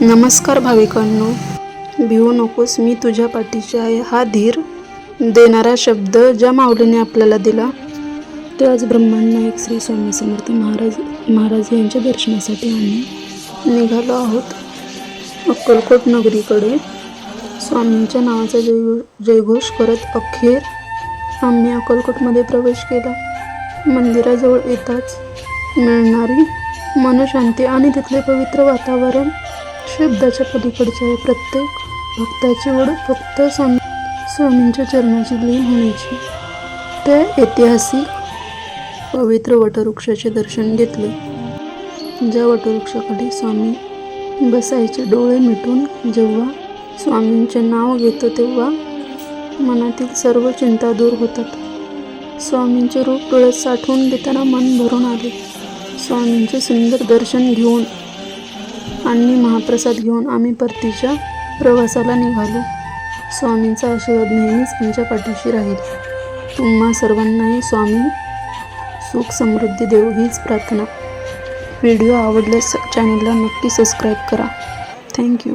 नमस्कार भाविकांनो, भिवू नकोस, मी तुझ्या पाठीशी आहे. हा धीर देणारा शब्द ज्या माऊलीने आपल्याला दिला, ते आज ब्रह्मांड नायक श्री स्वामी समर्थ महाराज यांच्या दर्शनासाठी आम्ही निघालो आहोत अक्कलकोट नगरीकडे. स्वामींच्या नावाचा जयघोष करत अखेर आम्ही अक्कलकोटमध्ये प्रवेश केला. मंदिराजवळ येताच मिळणारी मनशांती आणि तिथले पवित्र वातावरण शब्दाच्या पलीकडचे आहे. प्रत्येक भक्ताची ओढ फक्त स्वामींच्या चरणाची लीन होण्याची. त्या ऐतिहासिक पवित्र वटवृक्षाचे दर्शन घेतले, ज्या वटवृक्षाखाली स्वामी बसायचे. डोळे मिटून जेव्हा स्वामींचे नाव घेतो तेव्हा मनातील सर्व चिंता दूर होतात. स्वामींचे रूप डोळ्यात साठवून घेताना मन भरून आले. स्वामींचे सुंदर दर्शन घेऊन आणि महाप्रसाद घेऊन आम्ही परतीच्या प्रवासाला निघालो. स्वामींचा आशीर्वाद नेहमीच आमच्या पाठीशी राहील. तुम्हा सर्वांनाही स्वामी सुख समृद्धी देव हीच प्रार्थना. व्हिडिओ आवडल्यास चॅनलला नक्की सबस्क्राईब करा. थँक्यू.